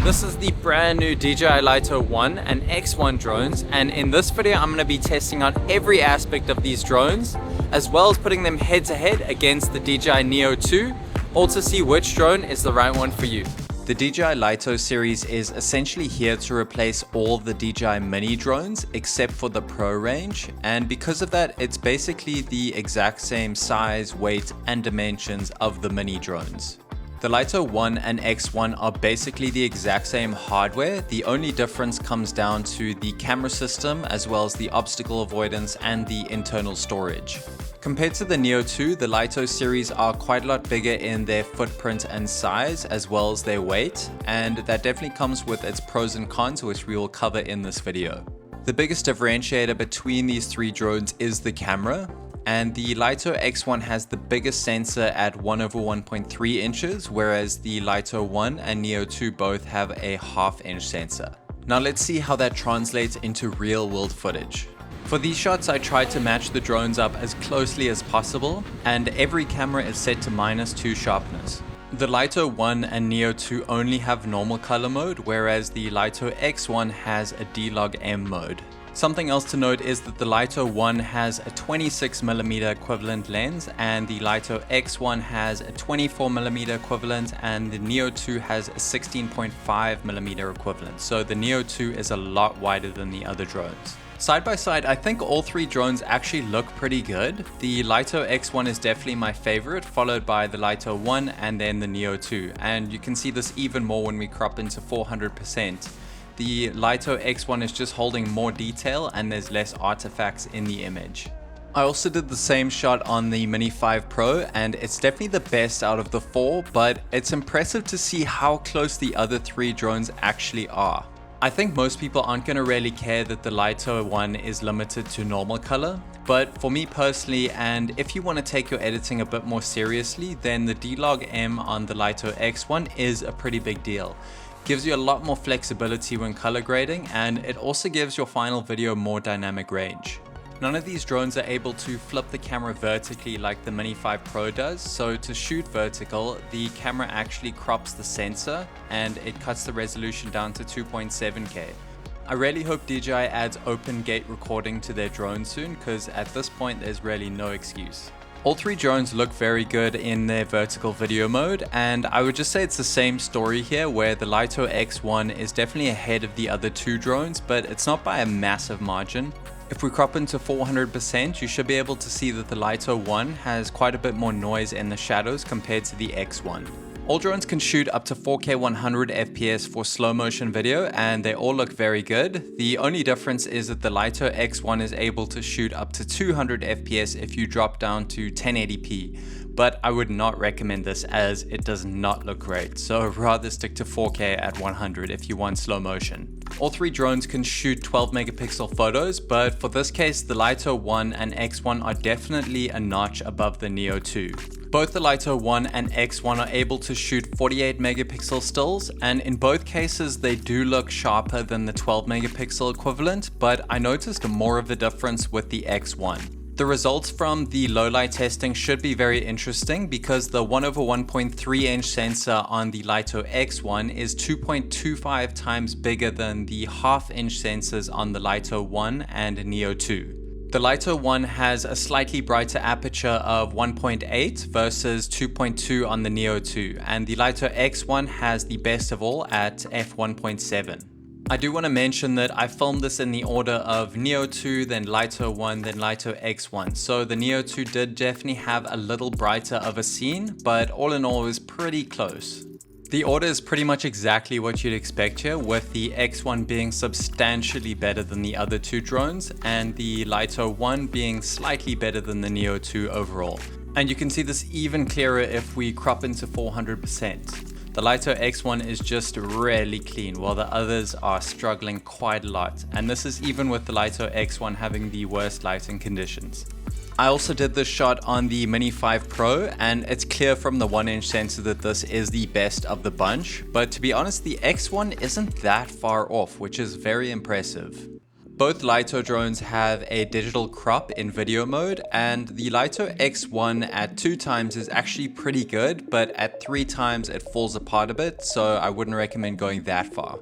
This is the brand new DJI Lito 1 and X1 drones, and in this video I'm going to be testing out every aspect of these drones, as well as putting them head to head against the DJI Neo 2, all to see which drone is the right one for you. The DJI Lito series is essentially here to replace all the DJI mini drones except for the Pro range, and because of that it's basically the exact same size, weight and dimensions of the mini drones. The Lito 1 and X1 are basically the exact same hardware. The only difference comes down to the camera system as well as the obstacle avoidance and the internal storage. Compared to the Neo 2, the Lito series are quite a lot bigger in their footprint and size as well as their weight, and that definitely comes with its pros and cons, which we will cover in this video. The biggest differentiator between these three drones is the camera. And the Lito X1 has the biggest sensor at 1/1.3 inches, whereas the Lito 1 and Neo 2 both have a 1/2 inch sensor. Now let's see how that translates into real world footage. For these shots I tried to match the drones up as closely as possible, and every camera is set to -2 sharpness. The Lito 1 and Neo 2 only have normal color mode, whereas the Lito X1 has a D-Log M mode. Something else to note is that the Lito 1 has a 26mm equivalent lens, and the Lito X1 has a 24mm equivalent, and the Neo 2 has a 16.5mm equivalent. So the Neo 2 is a lot wider than the other drones. Side by side, I think all three drones actually look pretty good. The Lito X1 is definitely my favorite, followed by the Lito 1 and then the Neo 2. And you can see this even more when we crop into 400%. The Lito X1 is just holding more detail and there's less artifacts in the image. I also did the same shot on the Mini 5 Pro, and it's definitely the best out of the four, but it's impressive to see how close the other three drones actually are. I think most people aren't going to really care that the Lito 1 is limited to normal color, but for me personally, and if you want to take your editing a bit more seriously, then the D-Log M on the Lito X1 is a pretty big deal. Gives you a lot more flexibility when color grading, and it also gives your final video more dynamic range. None of these drones are able to flip the camera vertically like the Mini 5 Pro does, so to shoot vertical, the camera actually crops the sensor and it cuts the resolution down to 2.7K. I really hope DJI adds open gate recording to their drone soon, because at this point there's really no excuse. All three drones look very good in their vertical video mode, and I would just say it's the same story here, where the Lito X1 is definitely ahead of the other two drones, but it's not by a massive margin. If we crop into 400%, you should be able to see that the Lito 1 has quite a bit more noise in the shadows compared to the X1. All drones can shoot up to 4K 100 FPS for slow motion video, and they all look very good. The only difference is that the Lito X1 is able to shoot up to 200 FPS if you drop down to 1080p, but I would not recommend this as it does not look great, so rather stick to 4K at 100 if you want slow motion. All three drones can shoot 12 megapixel photos, but for this case the Lito 1 and X1 are definitely a notch above the Neo 2. Both the Lito 1 and X1 are able to shoot 48 megapixel stills, and in both cases they do look sharper than the 12 megapixel equivalent, but I noticed more of a difference with the X1. The results from the low light testing should be very interesting, because the 1/1.3 inch sensor on the Lito X1 is 2.25 times bigger than the 1/2 inch sensors on the Lito 1 and Neo 2. The Lito 1 has a slightly brighter aperture of 1.8 versus 2.2 on the Neo 2, and the Lito X1 has the best of all at f1.7. I do want to mention that I filmed this in the order of Neo 2, then Lito 1, then Lito X1, so the Neo 2 did definitely have a little brighter of a scene, but all in all it was pretty close. The order is pretty much exactly what you'd expect here, with the X1 being substantially better than the other two drones, and the Lito 1 being slightly better than the Neo 2 overall. And you can see this even clearer if we crop into 400%. The Lito X1 is just really clean, while the others are struggling quite a lot, and this is even with the Lito X1 having the worst lighting conditions. I also did this shot on the Mini 5 Pro, and it's clear from the 1-inch sensor that this is the best of the bunch, but to be honest the X1 isn't that far off, which is very impressive. Both Lito drones have a digital crop in video mode, and the Lito X1 at 2 times is actually pretty good, but at 3 times it falls apart a bit, so I wouldn't recommend going that far.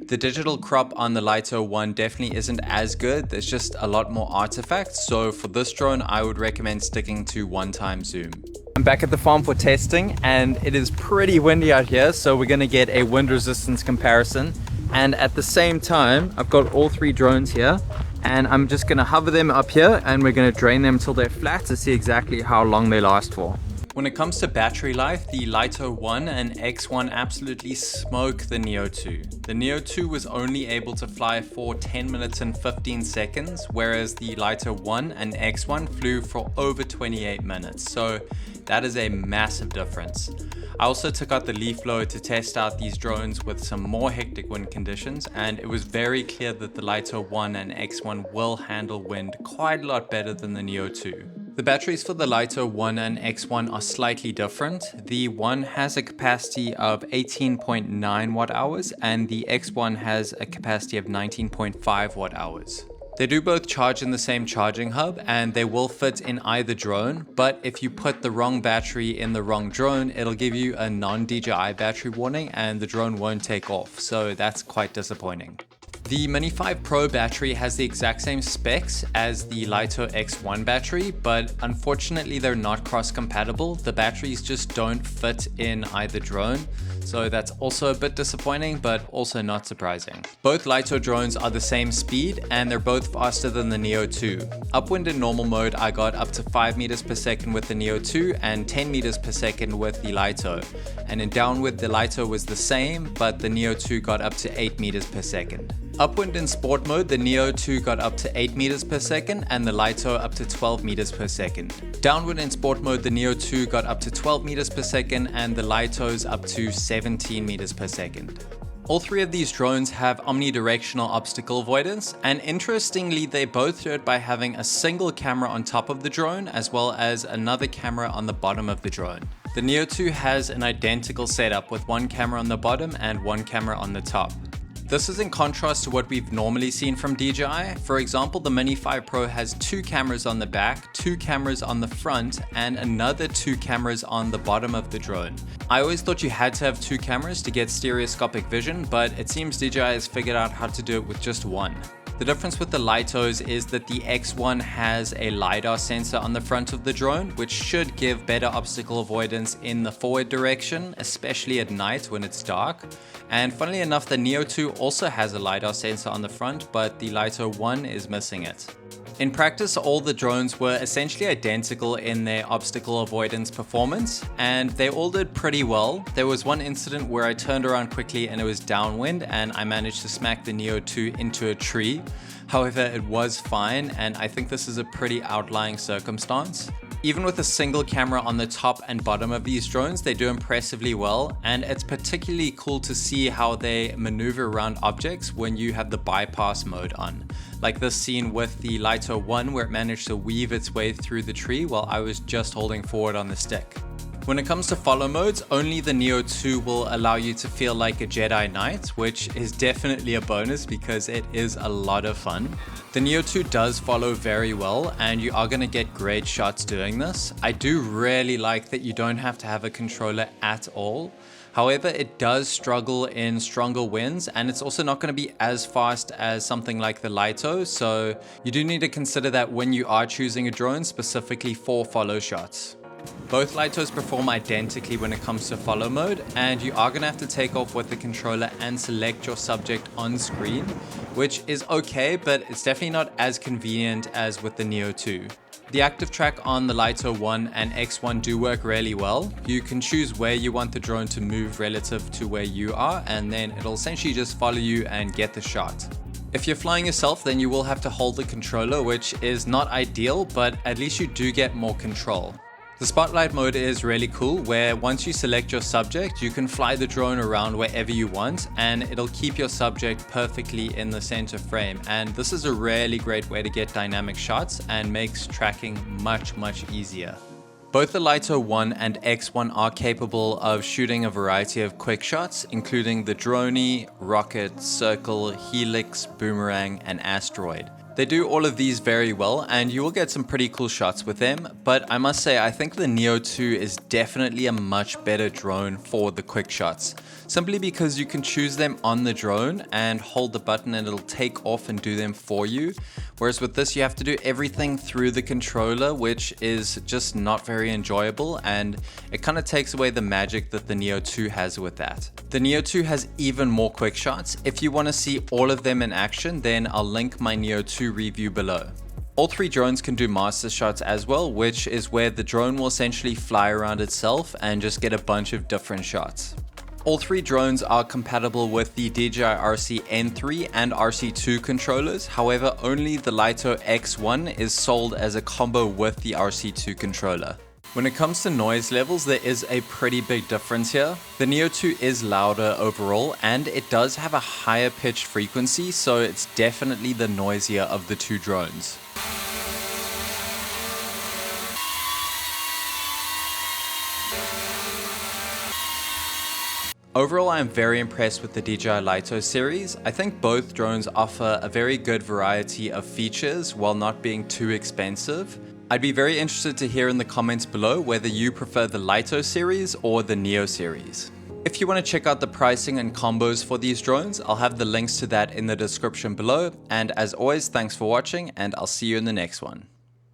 The digital crop on the Lito 1 definitely isn't as good, there's just a lot more artifacts, so for this drone I would recommend sticking to 1 time zoom. I'm back at the farm for testing, and it is pretty windy out here, so we're gonna get a wind resistance comparison. And at the same time, I've got all 3 drones here, and I'm just gonna hover them up here and we're gonna drain them until they're flat to see exactly how long they last for. When it comes to battery life, the Lito 1 and X1 absolutely smoke the Neo 2. The Neo 2 was only able to fly for 10 minutes and 15 seconds, whereas the Lito 1 and X1 flew for over 28 minutes. So that is a massive difference. I also took out the leaf blower to test out these drones with some more hectic wind conditions, and it was very clear that the Lito 1 and X1 will handle wind quite a lot better than the Neo 2. The batteries for the Lito 1 and X1 are slightly different. The 1 has a capacity of 18.9 watt hours and the X1 has a capacity of 19.5 watt hours. They do both charge in the same charging hub and they will fit in either drone, but if you put the wrong battery in the wrong drone, it'll give you a non-DJI battery warning and the drone won't take off, so that's quite disappointing. The Mini 5 Pro battery has the exact same specs as the Lito X1 battery, but unfortunately they're not cross-compatible. The batteries just don't fit in either drone, so that's also a bit disappointing, but also not surprising. Both Lito drones are the same speed and they're both faster than the Neo 2. Upwind in normal mode I got up to 5 meters per second with the Neo 2 and 10 meters per second with the Lito. And in downwind the Lito was the same, but the Neo 2 got up to 8 meters per second. Upwind in sport mode, the Neo 2 got up to 8 meters per second and the Lito up to 12 meters per second. Downwind in sport mode, the Neo 2 got up to 12 meters per second and the Lito's up to 17 meters per second. All 3 of these drones have omnidirectional obstacle avoidance, and interestingly they both do it by having a single camera on top of the drone as well as another camera on the bottom of the drone. The Neo 2 has an identical setup with 1 camera on the bottom and 1 camera on the top. This is in contrast to what we've normally seen from DJI. For example, the Mini 5 Pro has 2 cameras on the back, 2 cameras on the front, and another 2 cameras on the bottom of the drone. I always thought you had to have 2 cameras to get stereoscopic vision, but it seems DJI has figured out how to do it with just 1. The difference with the Litos is that the X1 has a LiDAR sensor on the front of the drone, which should give better obstacle avoidance in the forward direction, especially at night when it's dark. And funnily enough, the Neo 2 also has a LiDAR sensor on the front, but the Lito 1 is missing it. In practice, all the drones were essentially identical in their obstacle avoidance performance, and they all did pretty well. There was one incident where I turned around quickly and it was downwind and I managed to smack the Neo 2 into a tree. However, it was fine, and I think this is a pretty outlying circumstance. Even with a single camera on the top and bottom of these drones, they do impressively well, and it's particularly cool to see how they maneuver around objects when you have the bypass mode on. Like this scene with the Lito 1 where it managed to weave its way through the tree while I was just holding forward on the stick. When it comes to follow modes, only the Neo 2 will allow you to feel like a Jedi Knight, which is definitely a bonus because it is a lot of fun. The Neo 2 does follow very well and you are going to get great shots doing this. I do really like that you don't have to have a controller at all. However, it does struggle in stronger winds and it's also not going to be as fast as something like the Lito, so you do need to consider that when you are choosing a drone specifically for follow shots. Both Litos perform identically when it comes to follow mode, and you are going to have to take off with the controller and select your subject on screen, which is okay, but it's definitely not as convenient as with the Neo 2. The active track on the Lito 1 and X1 do work really well. You can choose where you want the drone to move relative to where you are, and then it'll essentially just follow you and get the shot. If you're flying yourself, then you will have to hold the controller, which is not ideal, but at least you do get more control. The spotlight mode is really cool, where once you select your subject, you can fly the drone around wherever you want and it'll keep your subject perfectly in the center frame. And this is a really great way to get dynamic shots and makes tracking much easier. Both the Lito 1 and X1 are capable of shooting a variety of quick shots, including the droney, rocket, circle, helix, boomerang, and asteroid. They do all of these very well, and you will get some pretty cool shots with them, but I must say I think the Neo 2 is definitely a much better drone for the quick shots, simply because you can choose them on the drone and hold the button and it'll take off and do them for you, whereas with this you have to do everything through the controller, which is just not very enjoyable, and it kind of takes away the magic that the Neo 2 has with that. The Neo 2 has even more quick shots. If you want to see all of them in action, then I'll link my Neo 2 review below. All three drones can do master shots as well, which is where the drone will essentially fly around itself and just get a bunch of different shots. All three drones are compatible with the DJI RC N3 and RC2 controllers, however only the Lito X1 is sold as a combo with the RC2 controller. When it comes to noise levels, there is a pretty big difference here. The Neo 2 is louder overall, and it does have a higher pitched frequency, so it's definitely the noisier of the two drones. Overall, I am very impressed with the DJI Lito series. I think both drones offer a very good variety of features while not being too expensive. I'd be very interested to hear in the comments below whether you prefer the Lito series or the Neo series. If you want to check out the pricing and combos for these drones, I'll have the links to that in the description below. And as always, thanks for watching, and I'll see you in the next one.